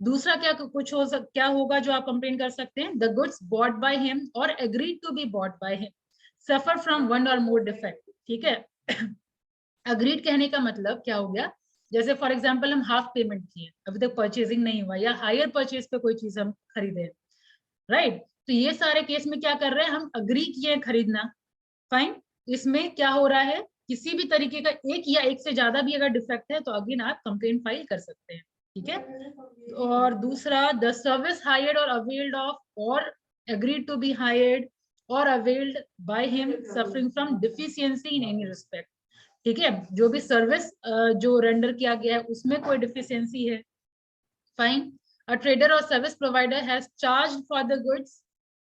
दूसरा क्या कुछ क्या होगा जो आप कंप्लेन कर सकते हैं, the goods bought by him or agreed to be bought by him suffer from one or more defect, ठीक है। अग्रीड कहने का मतलब क्या हो गया, जैसे फॉर एग्जांपल हम हाफ पेमेंट किए, अभी तक परचेजिंग नहीं हुआ, या हायर परचेज पे कोई चीज हम खरीदे, राइट, तो ये सारे केस में क्या कर रहे हैं, हम अग्री किए खरीदना, फाइन, इसमें क्या हो रहा है, किसी भी तरीके का एक या एक से ज्यादा भी अगर डिफेक्ट है तो अगेन आप कंप्लेन फाइल कर सकते हैं, ठीक है। और दूसरा, द सर्विस हायर्ड और अवेल्ड ऑफ और एग्रीड टू बी हायर्ड और availed by him suffering from deficiency in any respect, ठीक है, जो भी सर्विस जो रेंडर किया गया है उसमें कोई डिफिशियंसी है, fine, a trader or service provider has charged for the goods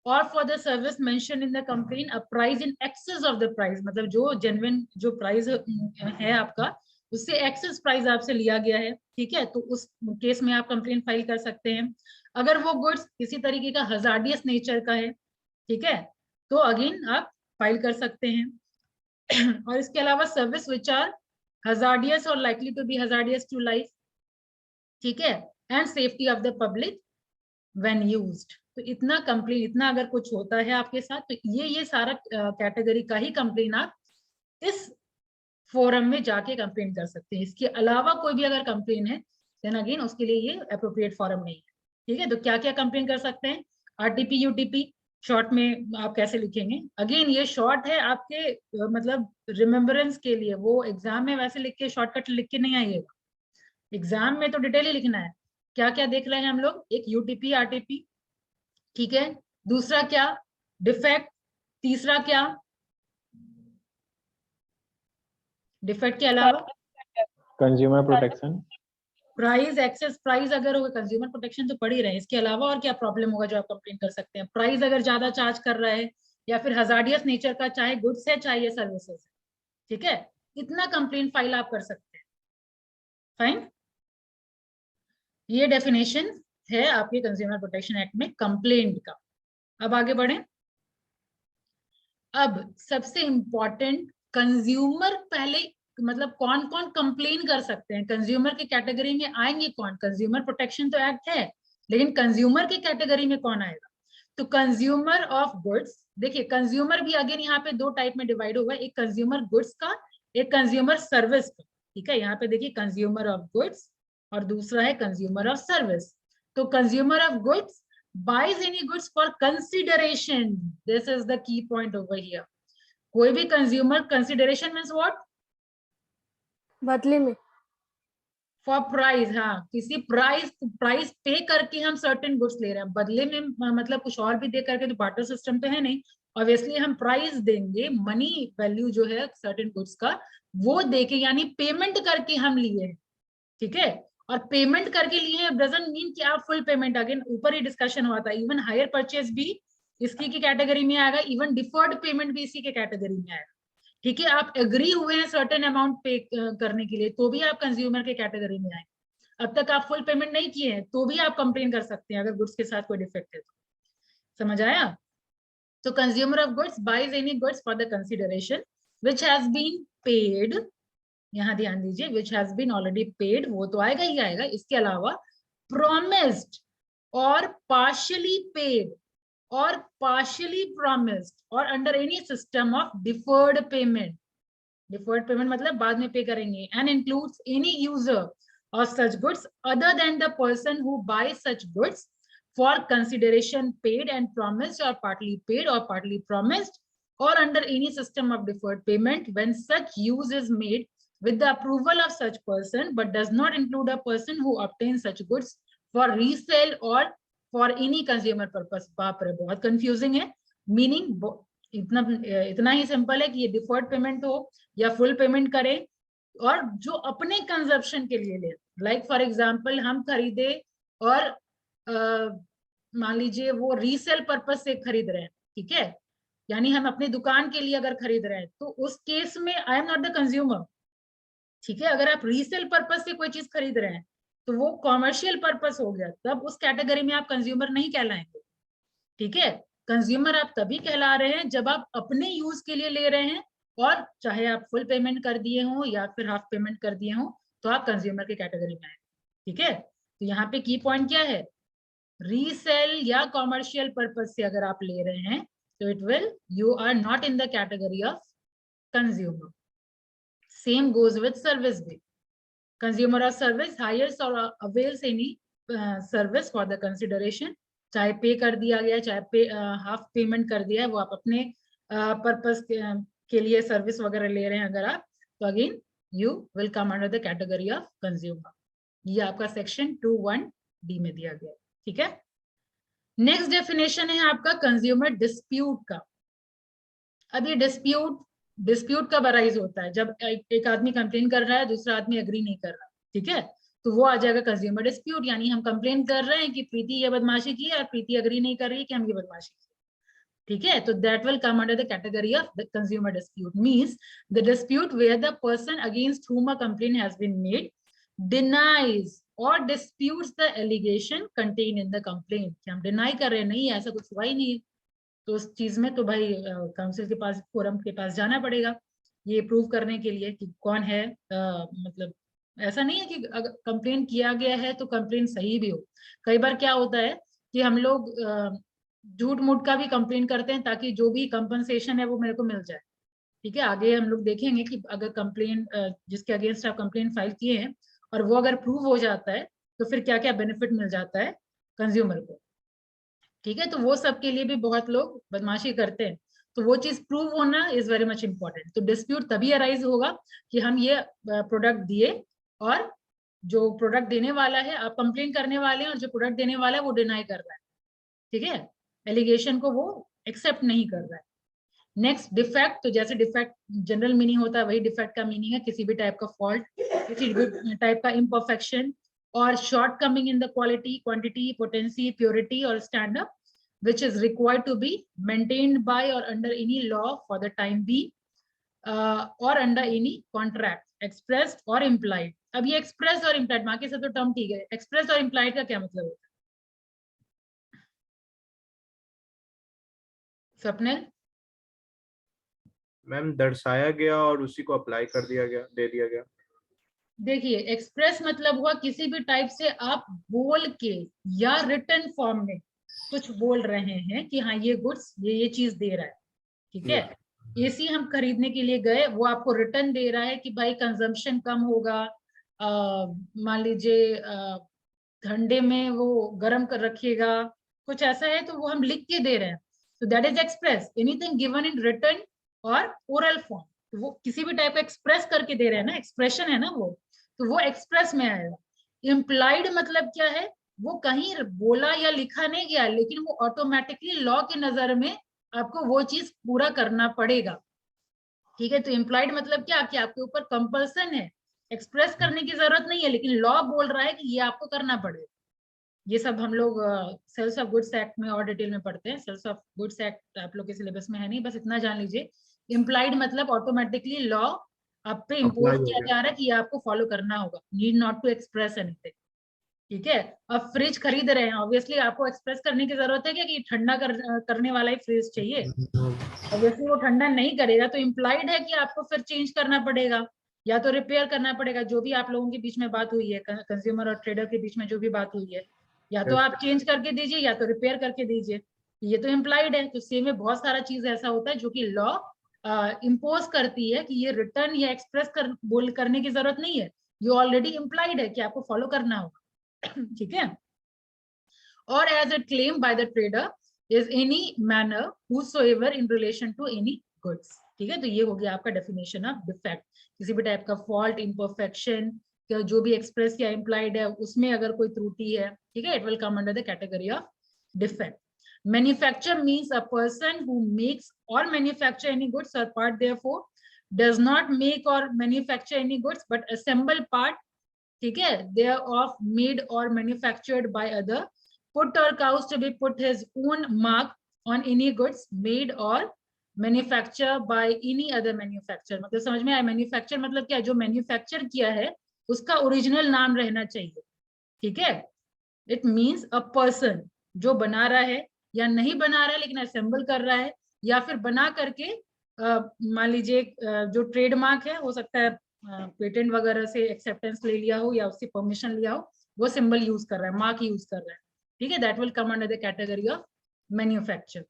or for the service mentioned in the complaint a price in excess of the price, मतलब जो genuine जो प्राइस है आपका उससे एक्सेस प्राइस आपसे लिया गया है, ठीक है, तो उस केस में आप कंप्लेन फाइल कर सकते हैं। अगर वो गुड्स किसी तरीके का हजार्डियस नेचर का है, ठीक है, तो अगेन आप फाइल कर सकते हैं। और इसके अलावा सर्विस विच आर हजार्डियस और likely to be hazardous to life, ठीक है, and safety of the public when used, तो इतना कंप्लेन, इतना अगर कुछ होता है आपके साथ तो ये सारा कैटेगरी का ही कंप्लेन आप इस फोरम में जाके कंप्लेन कर सकते हैं। इसके अलावा कोई भी अगर कंप्लेन है देन अगेन उसके लिए ये अप्रोप्रिएट फोरम नहीं है, ठीक है। तो क्या क्या कंप्लेन कर सकते हैं, आरटीपी यूटीपी शॉर्ट में आप कैसे लिखेंगे, अगेन ये शॉर्ट है आपके मतलब रिमेम्बरेंस के लिए, वो एग्जाम में वैसे लिख के शॉर्टकट लिख के नहीं आइएगा, एग्जाम में तो डिटेल ही लिखना है। क्या क्या देख रहे हैं हम लोग, एक यूटीपी आरटीपी, ठीक है, दूसरा क्या डिफेक्ट, तीसरा क्या डिफेक्ट के अलावा consumer protection, price, excess price अगर होगा, कंज्यूमर प्रोटेक्शन तो पड़ ही रहे हैं, इसके अलावा और क्या प्रॉब्लम होगा जो आप कंप्लेन कर सकते हैं, प्राइस अगर ज्यादा चार्ज कर रहा है या फिर हजार्डियस नेचर का, चाहे गुड्स है चाहे सर्विसेज है, ठीक है, इतना कंप्लेन फाइल आप कर सकते हैं, फाइन। ये डेफिनेशन है आपके कंज्यूमर प्रोटेक्शन एक्ट में कंप्लेंट का। अब आगे बढ़े, अब सबसे इंपॉर्टेंट कंज्यूमर पहले, मतलब कौन कौन कंप्लेन कर सकते हैं, कंज्यूमर के कैटेगरी में आएंगे कौन, कंज्यूमर प्रोटेक्शन तो एक्ट है लेकिन कंज्यूमर के कैटेगरी में कौन आएगा, तो कंज्यूमर ऑफ गुड्स, देखिए कंज्यूमर भी अगेन यहाँ पे दो टाइप में डिवाइड हुआ है, एक कंज्यूमर गुड्स का, एक कंज्यूमर सर्विस का, ठीक है, यहाँ पे देखिए कंज्यूमर ऑफ गुड्स और दूसरा है कंज्यूमर ऑफ सर्विस। तो consumer of goods buys any goods for consideration, this is the key point over here. कोई भी consumer, consideration means what? बदले में फॉर प्राइस, हाँ, किसी प्राइस पे करके हम सर्टेन गुड्स ले रहे हैं, बदले में मतलब कुछ और भी दे करके, तो बार्टर सिस्टम तो है नहीं, ऑब्वियसली हम प्राइस देंगे, मनी वैल्यू जो है सर्टेन गुड्स का वो देके, यानी पेमेंट करके हम लिए हैं, ठीक है। और पेमेंट करके लिए हैं डजंट मीन कि आप फुल पेमेंट, अगेन ऊपर ही डिस्कशन हुआ था, इवन हायर परचेज भी इसकी की कैटेगरी में आएगा, इवन डिफर्ड पेमेंट भी इसी के कैटेगरी में आएगा, ठीक है। आप एग्री हुए हैं सर्टेन अमाउंट पे करने के लिए तो भी आप कंज्यूमर के कैटेगरी में आए, अब तक आप फुल पेमेंट नहीं किए हैं तो भी आप कंप्लेन कर सकते हैं अगर गुड्स के साथ कोई डिफेक्ट है तो, समझ आया। तो consumer of goods buys any goods for the consideration which has been paid, यहाँ ध्यान दीजिए, which has been already paid, वो तो आएगा ही आएगा, इसके अलावा प्रोमिस्ड और partially paid or partially promised or under any system of deferred payment, deferred payment मतलब बाद में पे करेंगे, and includes any user of such goods other than the person who buys such goods for consideration paid and promised or partly paid or partly promised or under any system of deferred payment when such use is made with the approval of such person but does not include a person who obtains such goods for resale or for any consumer purpose. बाप रे बहुत confusing है, meaning इतना ही simple है कि ये deferred payment हो या फुल पेमेंट करे और जो अपने कंजप्शन के लिए ले, लाइक फॉर एग्जांपल हम खरीदे और मान लीजिए वो रीसेल पर्पस से खरीद रहे हैं, ठीक है, यानी हम अपनी दुकान के लिए अगर खरीद रहे हैं तो उस केस में I am not the consumer, ठीक है। अगर आप रीसेल पर्पस से कोई चीज खरीद रहे हैं तो वो कॉमर्शियल पर्पस हो गया, तब उस कैटेगरी में आप कंज्यूमर नहीं कहलाएंगे, ठीक है। कंज्यूमर आप तभी कहला रहे हैं जब आप अपने यूज के लिए ले रहे हैं और चाहे आप फुल पेमेंट कर दिए हो या फिर हाफ पेमेंट कर दिए हो तो आप कंज्यूमर की कैटेगरी में आए, ठीक है। तो यहाँ पे की पॉइंट क्या है, रीसेल या कॉमर्शियल पर्पस से अगर आप ले रहे हैं तो it will, you are not in the category of consumer. Same goes with service भी, consumer of service hires or avails any service for the consideration, चाहे पे कर दिया गया चाहे हाफ पेमेंट कर दिया है, वो आप अपने पर्पस के लिए सर्विस वगैरह ले रहे हैं अगर आप, तो again you will come under the category of consumer. ये आपका सेक्शन 2(1)(d) में दिया गया है, ठीक है। नेक्स्ट डेफिनेशन है आपका कंज्यूमर डिस्प्यूट का। अब ये डिस्प्यूट कब अराइज होता है, जब एक आदमी कंप्लेन कर रहा है दूसरा आदमी एग्री नहीं कर रहा, ठीक है, तो वो आ जाएगा कंज्यूमर डिस्प्यूट, यानी हम कंप्लेन कर रहे हैं कि प्रीति ये बदमाशी की है और प्रीति एग्री नहीं कर रही है कि हम ये बदमाशी की, ठीक है, तो that will come under the category of the consumer dispute. Means the dispute where the person against whom a complaint has been made denies or disputes the allegation contained in the complaint, कि हम deny कर रहे हैं, नहीं ऐसा कुछ हुआ ही नहीं है, तो उस चीज में तो भाई काउंसिल के पास, फोरम के पास जाना पड़ेगा ये प्रूव करने के लिए कि कौन है, मतलब ऐसा नहीं है कि अगर कंप्लेन किया गया है तो कंप्लेन सही भी हो। कई बार क्या होता है कि हम लोग झूठ मूठ का भी कंप्लेन करते हैं ताकि जो भी कंपनसेशन है वो मेरे को मिल जाए, ठीक है। आगे हम लोग देखेंगे कि अगर कंप्लेन जिसके अगेंस्ट आप कंप्लेन फाइल किए हैं और वो अगर प्रूव हो जाता है तो फिर क्या क्या बेनिफिट मिल जाता है कंज्यूमर को, ठीक है। तो वो सब के लिए भी बहुत लोग बदमाशी करते हैं, तो वो चीज प्रूव होना इज वेरी मच इंपॉर्टेंट। तो डिस्प्यूट तभी अराइज होगा कि हम ये प्रोडक्ट दिए और जो प्रोडक्ट देने वाला है, आप कंप्लेन करने वाले हैं और जो प्रोडक्ट देने वाला है वो डिनाई कर रहा है, ठीक है, एलिगेशन को वो एक्सेप्ट नहीं कर रहा है। नेक्स्ट डिफेक्ट, तो जैसे डिफेक्ट जनरल मीनिंग होता है वही डिफेक्ट का मीनिंग है, किसी भी टाइप का फॉल्ट, किसी भी टाइप का इम्परफेक्शन और shortcoming in the quality, quantity, potency, purity or standard which is required to be maintained by or under any law for the time being or under any contract expressed or implied। अब ये expressed और implied, बाकी सब तो term ठीक है, expressed और implied का क्या मतलब होता है स्वप्निल? मैम दर्शाया गया और उसी को अप्लाई कर दिया गया, दे दिया गया। देखिए एक्सप्रेस मतलब हुआ किसी भी टाइप से आप बोल के या रिटन फॉर्म में कुछ बोल रहे हैं कि हाँ ये गुड्स ये चीज दे रहा है, ठीक है। एसी हम खरीदने के लिए गए, वो आपको रिटर्न दे रहा है कि भाई कंजम्पशन कम होगा, मान लीजिए ठंडे में वो गर्म कर रखिएगा कुछ ऐसा है तो वो हम लिख के दे रहे हैं, तो that is express. Anything given in written और ओरल फॉर्म, तो वो किसी भी टाइप का एक्सप्रेस करके दे रहे हैं ना, एक्सप्रेशन है ना वो, तो वो एक्सप्रेस में आएगा। इम्प्लाइड मतलब क्या है, वो कहीं बोला या लिखा नहीं गया, लेकिन वो ऑटोमेटिकली लॉ की नजर में आपको वो चीज पूरा करना पड़ेगा। ठीक है, तो इम्प्लाइड मतलब क्या, कि आपके ऊपर कंपल्सन है, एक्सप्रेस करने की जरूरत नहीं है, लेकिन लॉ बोल रहा है कि ये आपको करना पड़ेगा। ये सब हम लोग सेल्स ऑफ गुड्स एक्ट में और डिटेल में पढ़ते हैं। सेल्स ऑफ गुड्स एक्ट आप लोग के सिलेबस में है नहीं, बस इतना जान लीजिए। इम्प्लाइड मतलब ऑटोमेटिकली लॉ आप पे इम्पोज अप्लाई हो किया गया। जा रहा है कि ये आपको फॉलो करना होगा, need not to express anything. ठीक है, अब फ्रिज खरीद रहे हैं, ऑब्वियसली आपको एक्सप्रेस करने की जरूरत है क्या कि ठंडा करने वाला ही फ्रिज चाहिए, ऑब्वियसली वो ठंडा नहीं करेगा, तो इम्प्लाइड है कि आपको फिर चेंज करना पड़ेगा या तो रिपेयर करना पड़ेगा। जो भी आप लोगों के बीच में बात हुई है, कंज्यूमर और ट्रेडर के बीच में जो भी बात हुई है, या तो आप चेंज करके दीजिए या तो रिपेयर करके दीजिए, ये तो इम्प्लाइड है। तो सेम में बहुत सारा चीज ऐसा होता है जो कि लॉ इम्पोज करती है कि ये रिटर्न या एक्सप्रेस बोल करने की जरूरत नहीं है, ये ऑलरेडी इम्प्लाइड है कि आपको फॉलो करना होगा। ठीक है, और as a claim by the trader is any manner whosoever in relation to any goods। ठीक है, तो ये हो गया आपका डेफिनेशन ऑफ डिफेक्ट। किसी भी टाइप का फॉल्ट, इम्परफेक्शन, जो भी एक्सप्रेस या इम्प्लाइड है उसमें अगर कोई त्रुटि है, ठीक है, it will come under the category of defect. Manufacture means a person who makes और मैन्युफैक्चर एनी गुड्स और part therefore does not make or manufacture any goods but assemble part, ठीक है, they are of made or manufactured by other, put or cause to be put his own mark on any goods made or manufacture by any other manufacturer। मतलब समझ में आया, manufacture मतलब क्या है, जो मैन्युफैक्चर किया है उसका ओरिजिनल नाम रहना चाहिए। ठीक है, इट मीन्स अ पर्सन जो बना रहा है या नहीं बना रहा है लेकिन असेंबल कर रहा है, या फिर बना करके मान लीजिए जो ट्रेडमार्क है, हो सकता है पेटेंट वगैरह से एक्सेप्टेंस ले लिया हो या उससे परमिशन लिया हो, वो सिंबल यूज कर रहा है, मार्क यूज कर रहा है। ठीक है, that will come under the category of manufacture.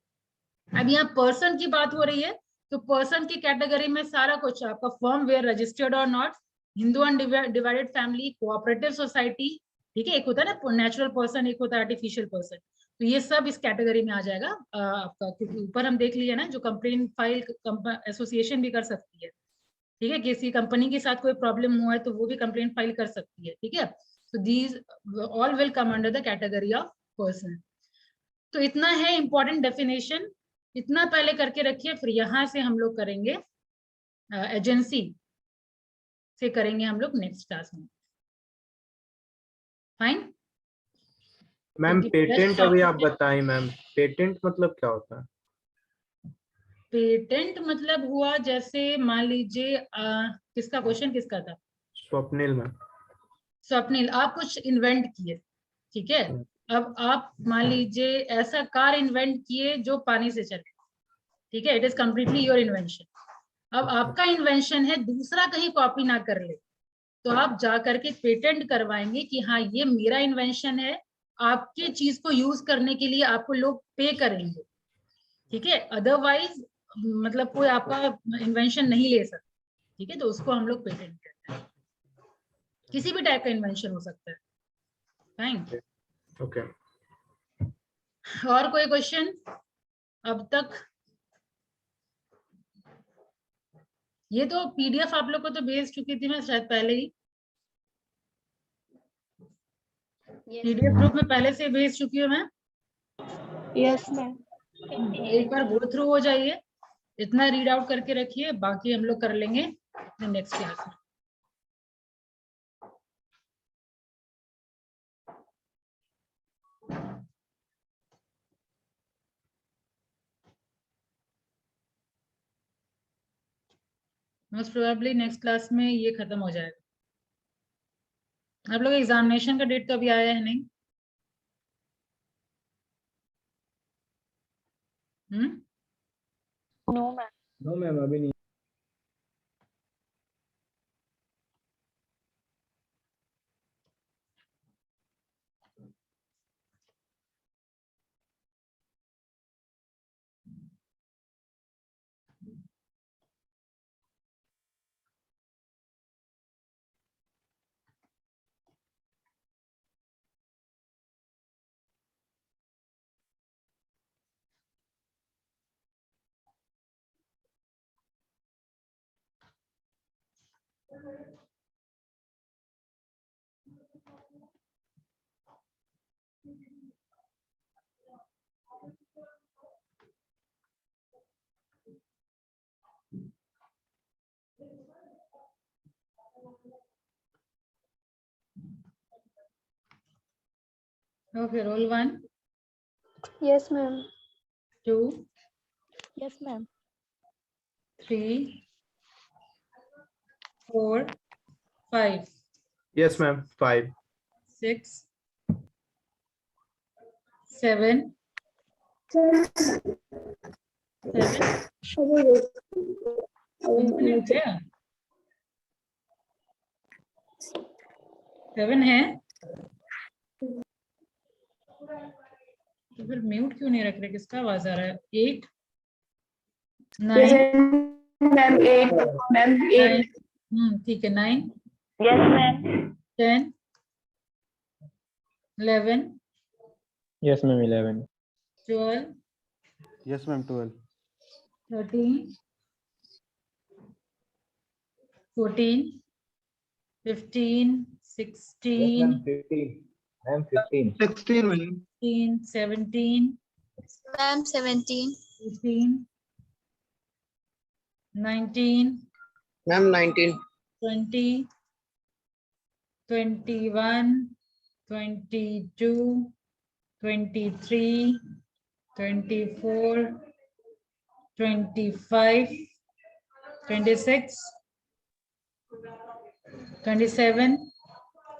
अब यहाँ पर्सन की बात हो रही है, तो पर्सन की कैटेगरी में सारा कुछ आपका फर्म वेयर रजिस्टर्ड और not, Hindu undivided family, cooperative society. ठीक है, एक होता है ना नेचुरल पर्सन, एक होता है आर्टिफिशियल पर्सन, तो ये सब इस कैटेगरी में आ जाएगा आपका, क्योंकि ऊपर हम देख लिए ना, जो कंप्लेन फाइल एसोसिएशन भी कर सकती है। ठीक है, किसी कंपनी के साथ कोई प्रॉब्लम हुआ है तो वो भी कंप्लेन फाइल कर सकती है। ठीक है, तो these all will come under the category of person. तो इतना है इंपॉर्टेंट डेफिनेशन, इतना पहले करके रखिए, फिर यहां से हम लोग करेंगे एजेंसी से करेंगे हम लोग नेक्स्ट क्लास में। फाइन मैम पेटेंट अभी आप बताइए मैम, पेटेंट मतलब क्या होता है? पेटेंट मतलब हुआ, जैसे मान लीजिए किसका क्वेश्चन किसका था? स्वप्निल मैम। स्वप्निल, आप कुछ इन्वेंट किए, ठीक है, अब आप मान लीजिए ऐसा कार इन्वेंट किए जो पानी से चले, ठीक है, it is completely your invention. अब आपका इन्वेंशन है, दूसरा कहीं कॉपी ना कर ले, तो आप जा करके पेटेंट करवाएंगे कि हाँ ये मेरा इन्वेंशन है, आपके चीज को यूज करने के लिए आपको लोग पे करेंगे। ठीक है, अदरवाइज मतलब कोई आपका इन्वेंशन नहीं ले सकता। ठीक है, तो उसको हम लोग पेटेंट कहते हैं, किसी भी टाइप का इन्वेंशन हो सकता है। Fine, okay. और कोई क्वेश्चन अब तक? ये तो पीडीएफ आप लोग को तो भेज चुकी थी मैं शायद पहले ही, पीडीएफ ग्रुप में पहले से भेज चुकी हूँ मैं। Yes ma'am. एक बार गो थ्रू हो जाइए, इतना रीड आउट करके रखिए, बाकी हम लोग कर लेंगे नेक्स्ट क्लास में। मोस्ट प्रोबेबली नेक्स्ट क्लास में ये खत्म हो जाएगा। आप लोग एग्जामिनेशन का डेट तो अभी आया है नहीं? No ma'am. नो मैम अभी नहीं। Okay, roll 1, Yes, ma'am. 2, Yes, ma'am. 3, 4, 5, Yes, ma'am. 5. 6, 7, 7 है तो फिर म्यूट क्यों नहीं रख रहे? किसका आवाज आ रहा है? 8, 9, Ma'am, 8. Ma'am, 8. ठीक है, 9, Yes, ma'am. 10, 11, Yes, ma'am. 11. 12, Yes, ma'am. 12. 13, 14, 15, 16, 15. Ma'am, 15. 16, ma'am. 16, 17, Ma'am, 17. 18, 19, Ma'am, 19. 20, 21, 22, 23, 24, 25, 26, 27,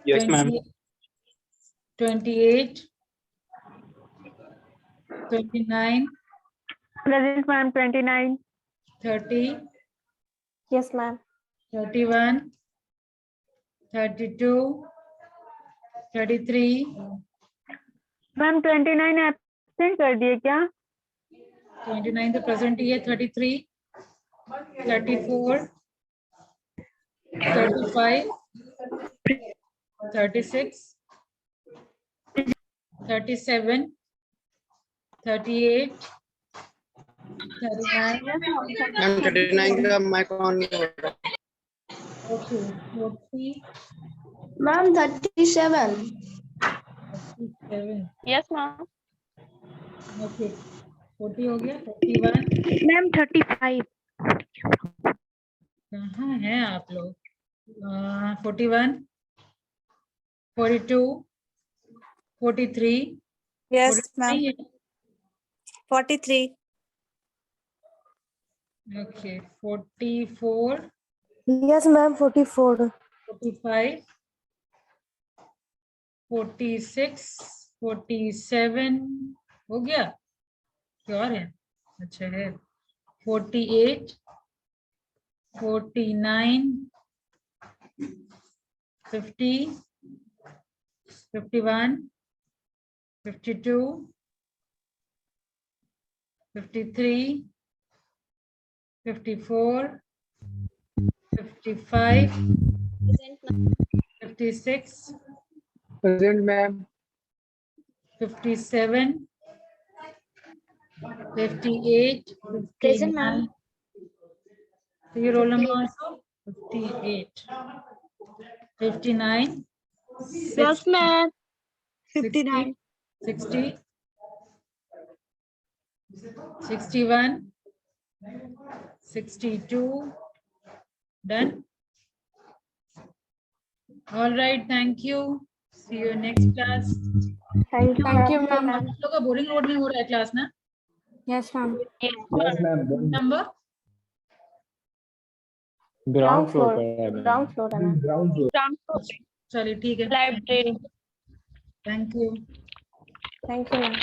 Yes, ma'am. 28, 29, Present, ma'am. 29. 30, Yes, ma'am. 31, 32, 33, Ma'am, 29 absent कर दिए क्या? 29 तो प्रेजेंट ही है, 33, 34, 35, 36, 37, 38, 39, Ma'am, 39 का mic on नहीं हो रहा. okay, 40, Ma'am, 37. 37, Yes, ma'am. okay, 40 हो गया, 41, Ma'am, 35. कहाँ हैं आप लोग? 41, 42, 43, Yes, 43 ma'am. नहीं है? 43. Okay, 44, Yes, ma'am. 44. 45, 46, 47 हो गया? क्या है? अच्छा है. 48, 49, 50, 51, 52, 53, 54, 55, 56, Present, ma'am. 57, 58, Present, 59. ma'am. So your roll number also 58, 59, Yes, ma'am. 59, 60, 61, 62. Done. All right, thank you. See you next class. Thank you, ma'am. आप लोगों का बोरिंग रोड में हो रहा है क्लास ना? Yes, ma'am. Yes, ma'am. Number Ground floor पर है ma'am. Ground floor है ma'am. Ground floor. चलिए ठीक है. Library. Thank you. Thank you, ma'am.